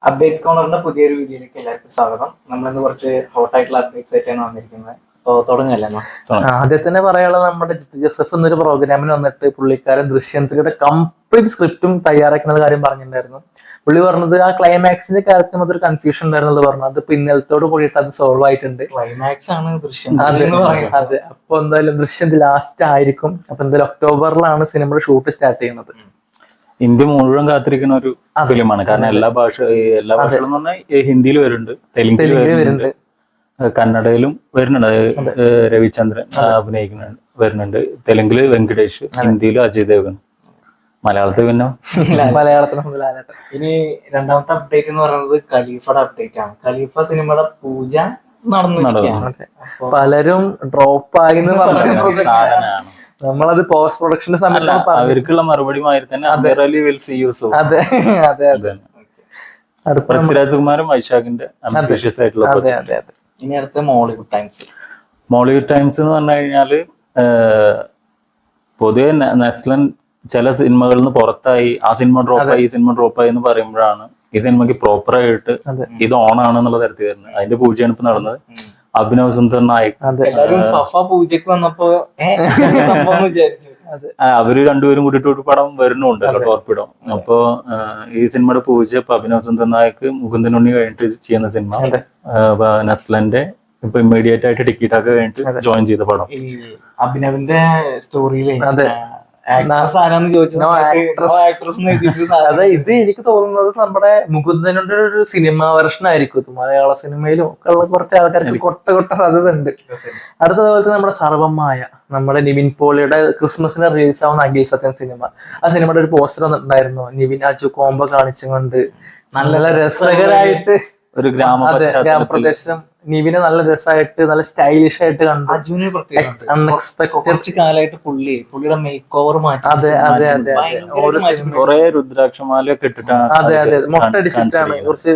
Updates കോർണറിന്റെ പുതിയൊരു വീഡിയോയിലേക്ക് എല്ലാവർക്കും സ്വാഗതം. നമ്മളിന്ന് കുറച്ച് ഹോട്ടായിട്ടുള്ള അപ്ഡേറ്റ്സ് ആയിട്ടാണ് വന്നിരിക്കുന്നത്. അപ്പോൾ തുടങ്ങല്ലേ? ആദ്യം തന്നെ പറയാനുള്ളത്, നമ്മുടെ ജിത്തു ജോസഫ് എന്നൊരു പ്രോഗ്രാമിന് വന്നിട്ട് പുള്ളിക്കാരൻ ദൃശ്യം 3 കംപ്ലീറ്റ് സ്ക്രിപ്റ്റും തയ്യാറാക്കുന്ന കാര്യം പറഞ്ഞിട്ടുണ്ടായിരുന്നു. പുള്ളി പറഞ്ഞത് ആ ക്ലൈമാക്സിന്റെ കാര്യത്തിൽ അതൊരു കൺഫ്യൂഷൻ ഉണ്ടായിരുന്നത് പറഞ്ഞു. അതിപ്പോ ഇന്നലത്തോട് കൂടിയിട്ട് അത് സോൾവ് ആയിട്ടുണ്ട്. ക്ലൈമാക്സ് ആണ് ദൃശ്യം. അതെ, അപ്പൊ എന്തായാലും ദൃശ്യം ലാസ്റ്റ് ആയിരിക്കും. അപ്പൊ എന്തായാലും ഒക്ടോബറിലാണ് സിനിമയുടെ ഷൂട്ട് സ്റ്റാർട്ട് ചെയ്യുന്നത്. ഇന്ത്യ മുഴുവൻ കാത്തിരിക്കുന്ന ഒരു ഫിലിമാണ്. കാരണം എല്ലാ ഭാഷകളും എന്ന് പറഞ്ഞാൽ ഹിന്ദിയിൽ വരുന്നുണ്ട്, തെലുങ്കിൽ വരുന്നുണ്ട്, കന്നഡയിലും വരുന്നുണ്ട്. രവിചന്ദ്രൻ വരുന്നുണ്ട്. തെലുങ്കില് വെങ്കടേഷ്, ഹിന്ദിയിലും അജയ് ദേവ്ഗൺ, മലയാളത്തിൽ പിന്നെ ഇനി രണ്ടാമത്തെ അപ്ഡേറ്റ് എന്ന് പറയുന്നത് ഖലീഫയുടെ അപ്ഡേറ്റ് ആണ്. ഖലീഫ സിനിമയുടെ പൂജ നടന്നു. പലരും ഡ്രോപ്പ് ആയി നമ്മളത് പോസ്റ്റ് പ്രൊഡക്ഷന്റെ സമയത്ത് അവർക്കുള്ള മറുപടി മാതിരി തന്നെ പൃഥ്വിരാജ്കുമാരും വൈശാഖിന്റെ ആയിട്ടുള്ള. ഇനി അടുത്ത മോളിവുഡ് ടൈംസ്. മോളിവുഡ് ടൈംസ് എന്ന് പറഞ്ഞു കഴിഞ്ഞാല് പൊതുവെ നെസ്ലൻ ചില സിനിമകളിൽ നിന്ന് പുറത്തായി, ആ സിനിമ ഡ്രോപ്പായി, ഈ സിനിമ ഡ്രോപ്പായി എന്ന് പറയുമ്പോഴാണ് ഈ സിനിമയ്ക്ക് പ്രോപ്പറായിട്ട് ഇത് ഓൺ ആണെന്നുള്ള തരത്തിൽ വരുന്നത്. അതിന്റെ പൂജയാണ് ഇപ്പൊ നടന്നത്. അഭിനവ് സുന്ദർ നായക് പൂജക്ക് വന്നപ്പോ അവര് രണ്ടുപേരും കൂടിയിട്ട് പടം വരുന്നുണ്ട്, ടോർപിഡോ. അപ്പൊ ഈ സിനിമയുടെ പൂജ ഇപ്പൊ അഭിനവ് സുന്ദർ നായക് മുകുന്ദനുണ്ണി കഴിഞ്ഞിട്ട് ചെയ്യുന്ന സിനിമ. നെസ്ലന്റെ ഇപ്പൊ ഇമ്മീഡിയറ്റ് ആയിട്ട് ടിക്കറ്റ് ഒക്കെ കഴിഞ്ഞിട്ട് ജോയിൻ ചെയ്ത പടം. അഭിനവിന്റെ സ്റ്റോറിയിലെ അതെ, ഇത് എനിക്ക് തോന്നുന്നത് നമ്മുടെ മുകുന്ദനുടെ ഒരു സിനിമ വെർഷൻ ആയിരിക്കും. മലയാള സിനിമയിലും ഒക്കെ ഉള്ള കുറച്ച് ആൾക്കാർക്ക് കൊട്ട സാധ്യത ഉണ്ട്. അടുത്തതുപോലെ നമ്മുടെ സർവമായ നമ്മുടെ നിവിൻ പോളിയുടെ ക്രിസ്മസിന് റിലീസ് ആവുന്ന അഖിൽ സത്യൻ സിനിമ. ആ സിനിമയുടെ ഒരു പോസ്റ്റർ വന്നിട്ടുണ്ടായിരുന്നു, നിവിൻ അജു കോംബോ കാണിച്ചുകൊണ്ട് നല്ല രസകരമായിട്ട് ഒരു ഗ്രാമപ്രദേശം. നിവിനെ നല്ല രസമായിട്ട് നല്ല സ്റ്റൈലിഷ് ആയിട്ട് കണ്ടു. അജുവിനെ കുറച്ച് കാലമായിട്ട് പുള്ളിയുടെ മേക്ക് ഓവർ മാറ്റി. അതെ അതെ അതെ, കുറെ രുദ്രാക്ഷമാലയൊക്കെ ഇട്ടിട്ടാണ്. അതെ അതെ, മൊട്ടടിച്ചിട്ടാണ് കുറച്ച്.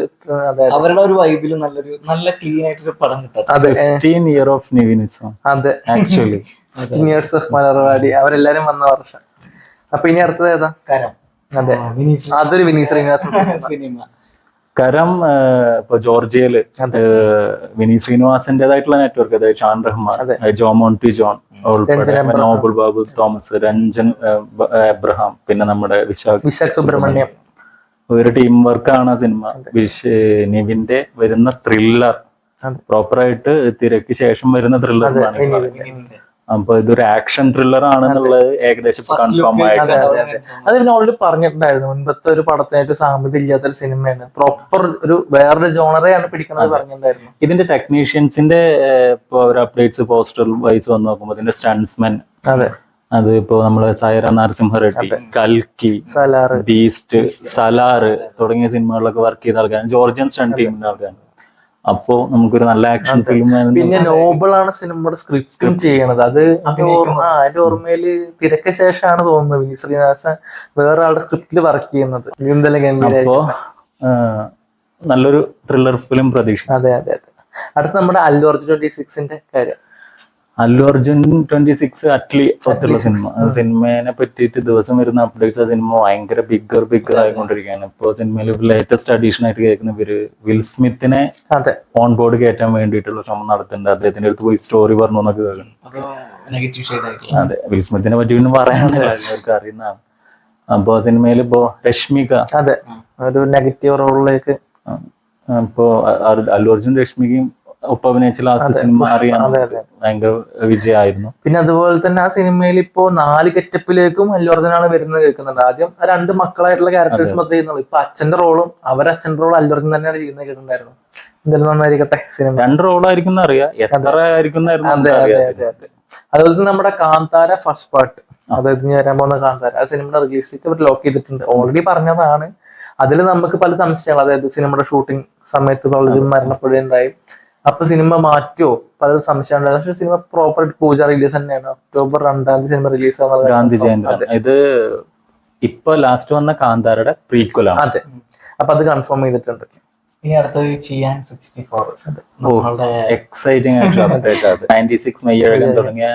അവരുടെ ഒരു വൈബില് നല്ല ക്ലീൻ ആയിട്ടൊരു പടം കിട്ടും. അതെ, 15 years of Nivinism. അതെ, ആക്ച്വലി 15 years of മലർവാടി. അവരെല്ലാരും വന്ന വർഷം. അപ്പൊ ഇനി അടുത്തത് ഏതാ? കരം. അതെ, അതൊരു വിനീത് ശ്രീനിവാസൻ സിനിമ. കരം ഇപ്പൊ ജോർജിയയില് വിനീത് ശ്രീനിവാസന്റേതായിട്ടുള്ള നെറ്റ്വർക്ക്, അതായത് ഷാൻ റഹ്മാൻ, ജോമോണ്ടി ജോൺ ഉൾപ്പെടെ, നോബിൾ ബാബു തോമസ്, രഞ്ജൻ എബ്രഹാം, പിന്നെ നമ്മുടെ വിശാഖ് സുബ്രഹ്മണ്യം, ഒരു ടീം വർക്കാണ് ആ സിനിമ. നിവിന്റെ വരുന്ന ത്രില്ലർ, പ്രോപ്പറായിട്ട് തിരക്ക് ശേഷം വരുന്ന ത്രില്ലർ. അപ്പൊ ഇതൊരു ആക്ഷൻ ത്രില്ലർ ആണെന്നുള്ളത് ഏകദേശം കൺഫേം ആയിട്ട്. അത് പിന്നെ ഓൾറെഡി പറഞ്ഞിട്ടുണ്ടായിരുന്നു, മുൻപത്തെ ഒരു പടത്തിനായിട്ട് സാമ്യത ഇല്ലാത്തൊരു സിനിമയാണ്, പ്രോപ്പർ ഒരു വേറൊരു ജോണറെയാണ് പിടിക്കുന്നത് പറഞ്ഞിട്ടുണ്ടായിരുന്നു. ഇതിന്റെ ടെക്നീഷ്യൻസിന്റെ ഇപ്പൊ ഒരു അപ്ഡേറ്റ്സ് പോസ്റ്റർ വൈസ് വന്ന് നോക്കുമ്പോ ഇതിന്റെ സ്റ്റണ്ട്സ്മെൻ, അത് ഇപ്പോ നമ്മള് സൈറ നരസിംഹ റെഡ്ഡി, കൽക്കി, ബീസ്റ്റ്, സലാർ തുടങ്ങിയ സിനിമകളിലൊക്കെ വർക്ക് ചെയ്ത ആൾക്കാരാണ്, ജോർജിയൻ സ്റ്റണ്ട് ടീമിന്റെ ആൾക്കാരാണ്. അപ്പോ നമുക്കൊരു നല്ല ആക്ഷൻ ഫിലിം. പിന്നെ നോബിൾ ആണ് സിനിമയുടെ സ്ക്രിപ്റ്റും ചെയ്യണത്. അത് അതിന്റെ ഓർമ്മയില് തിരക്ക് ശേഷമാണ് തോന്നുന്നത് വി ശ്രീനിവാസൻ വേറെ ആളുടെ സ്ക്രിപ്റ്റിൽ വർക്ക് ചെയ്യുന്നത്. അപ്പോ നല്ലൊരു ത്രില്ലർ ഫിലിം പ്രതീക്ഷ. അതെ അതെ അതെ. അടുത്ത നമ്മുടെ അല്ലു അർജുൻ 26ന്റെ കാര്യം. അല്ലു അർജുൻ 26 അറ്റ്ലി ഒത്തുള്ള സിനിമയെ പറ്റിയിട്ട് ദിവസം വരുന്ന അപ്ഡേറ്റ്സ്. ആ സിനിമ ഭയങ്കര ബിഗ്ഗർ ആയിക്കൊണ്ടിരിക്കുകയാണ്. ഇപ്പൊ സിനിമയിൽ ലേറ്റസ്റ്റ് അഡീഷൻ ആയിട്ട് കേൾക്കുന്ന ഇവര് വിൽ സ്മിത്തിനെ ഓൺ ബോർഡ് കയറ്റാൻ വേണ്ടിയിട്ടുള്ള ശ്രമം നടത്തുന്നുണ്ട്. അദ്ദേഹത്തിന്റെ അടുത്ത് പോയി സ്റ്റോറി പറഞ്ഞു എന്നൊക്കെ കേൾക്കുന്നു. അതെ, വിൽ സ്മിത്തിനെ പറ്റി പിന്നെ പറയാനില്ല, എല്ലാവർക്കും അറിയുന്നതാണ്. അപ്പൊ സിനിമയിൽ ഇപ്പോ രശ്മിക ഒരു നെഗറ്റീവ് റോളിലേക്ക്, ഇപ്പോ അല്ലു അർജുൻ രശ്മികയും ഒപ്പം അഭിനയിച്ച ലാസ്റ്റ് സിനിമ അറിയാൻ ഭയങ്കര വിജയമായിരുന്നു. പിന്നെ അതുപോലെ തന്നെ ആ സിനിമയിൽ ഇപ്പോ 4 ഗെറ്റപ്പിലേക്കും അല്ലു അർജുനാണ് വരുന്നത് കേൾക്കുന്നുണ്ട്. ആദ്യം 2 മക്കളായിട്ടുള്ള ക്യാരക്ടേഴ്സ് മാത്രമേ ചെയ്യുന്നുള്ളൂ. ഇപ്പൊ അച്ഛന്റെ റോളും അച്ഛന്റെ റോളും അല്ലു അർജുൻ തന്നെയാണ് ചെയ്യുന്നത് കേട്ടിട്ടുണ്ടായിരുന്നു. എന്തായാലും നന്നായിരിക്കട്ടെ സിനിമ. 2 റോളായിരിക്കും അറിയാം, എത്ര ആയിരിക്കും. അതെ അതെ അതെ അതെ. അതുപോലെ തന്നെ നമ്മുടെ കാന്താര ഫസ്റ്റ് പാർട്ട്, അതായത് ഇനി വരാൻ പോകുന്ന കാന്താര, ആ സിനിമയുടെ റിലീസ് ഡേറ്റ് അവർ ലോക്ക് ചെയ്തിട്ടുണ്ട്. ഓൾറെഡി പറഞ്ഞതാണ്. അതിൽ നമുക്ക് പല സംശയങ്ങൾ, അതായത് സിനിമയുടെ ഷൂട്ടിംഗ് സമയത്ത് പലരും മരണപ്പെടുകയുണ്ടായി. അപ്പൊ സിനിമ മാറ്റോ പല സംശയം ഉണ്ടായിരുന്നു. പക്ഷെ സിനിമ പ്രോപ്പർ പൂജ റിലീസ് തന്നെയാണ്. ഒക്ടോബർ 2 സിനിമ റിലീസ് ആവുന്നത്. ഗാന്ധി ജയന്തി. ഇത് ഇപ്പൊ ലാസ്റ്റ് വന്ന കാന്താരയുടെ പ്രീക്വലാണ്. അതെ, അപ്പൊ അത് കൺഫേം ചെയ്തിട്ടുണ്ട്. ഇനി അടുത്തത് ചിയാൻ 64. എക്സൈറ്റിംഗ് ആയിട്ടുള്ള അപ്ഡേറ്റ്. 96 മെയ്യഴകൻ തുടങ്ങിയ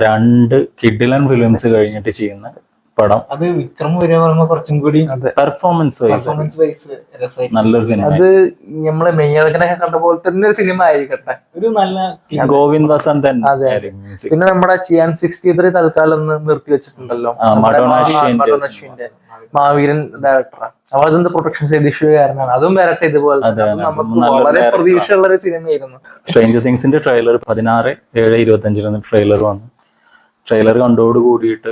2 കിഡിലൻ ഫിലിംസ് കഴിഞ്ഞിട്ട് ചെയ്യുന്ന പടം. അത് വിക്രം വരിക പറയുമ്പോ കുറച്ചും കൂടി പെർഫോമൻസ് വൈസ് പെർഫോമൻസ് വൈസ് രസമായിട്ട് നല്ലൊരു സിനിമ. അത് നമ്മളെ മെയ്യഴകനൊക്കെ കണ്ട പോലെ തന്നെ ഒരു സിനിമ ആയിരിക്കട്ടെ. ഒരു നല്ല ഗോവിന്ദ് വസന്തൻ അതെ. മ്യൂസിക്. പിന്നെ നമ്മുടെ ചിയാൻ 63 തൽക്കാലം ഒന്ന് നിർത്തി വെച്ചിട്ടുണ്ടല്ലോ. മഡോണ മഡോണ മാവീരൻ ഡയറക്ടറാണ്. അപ്പൊ അതെന്ത് പ്രൊഡക്ഷൻ സൈഡ് ഇഷ്യൂ കാരണമാണ്. അതും വരട്ടെ ഇതുപോലെ തന്നെ. അതും നമുക്ക് വളരെ പ്രതീക്ഷയുള്ള ഒരു സിനിമയായിരുന്നു. സ്ട്രേഞ്ചർ തിങ്സിന്റെ ട്രെയിലർ 16/7/25 ട്രെയിലർ വന്നു. ട്രെയിലർ കണ്ടോട് കൂടിയിട്ട്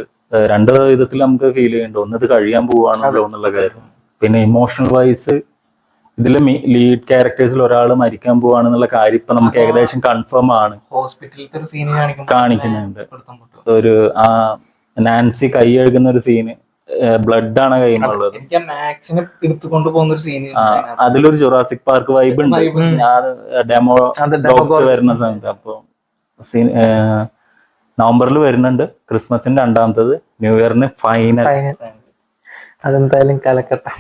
രണ്ട് വിധത്തിൽ നമുക്ക് ഫീൽ ചെയ്യുന്നുണ്ട്. ഒന്ന് ഇത് കഴിയാൻ പോവാണല്ലോ എന്നുള്ള കാര്യം. പിന്നെ ഇമോഷണൽ വൈസ് ഇതിലെ ലീഡ് ക്യാരക്ടേഴ്സിൽ ഒരാൾ മരിക്കാൻ പോവാണെന്നുള്ള കാര്യം ഇപ്പൊ നമുക്ക് ഏകദേശം കൺഫേം ആണ്. ഹോസ്പിറ്റലിലത്തെ ഒരു സീൻ കാണിക്കുന്നുണ്ട്. ഒരു ആ നാൻസി കൈ കഴുകുന്ന ഒരു സീന്, ബ്ലഡ് ആണ് കയ്യിലുള്ളത്. എനിക്ക് മാക്സിനെ എടുത്തുകൊണ്ട് പോകുന്ന ഒരു സീൻ, അതിലൊരു ജുറാസിക് പാർക്ക് വൈബ് ഉണ്ട്. ഞാൻ ഡെമോ ബോക്സ് വരുന്ന സമയത്ത് അപ്പൊ നവംബറിൽ വരുന്നുണ്ട്. ക്രിസ്മസിന് രണ്ടാമത്തത്, ന്യൂ ഇയറിന് ഫൈനൽ. അതെന്തായാലും കലക്കട്ടെ.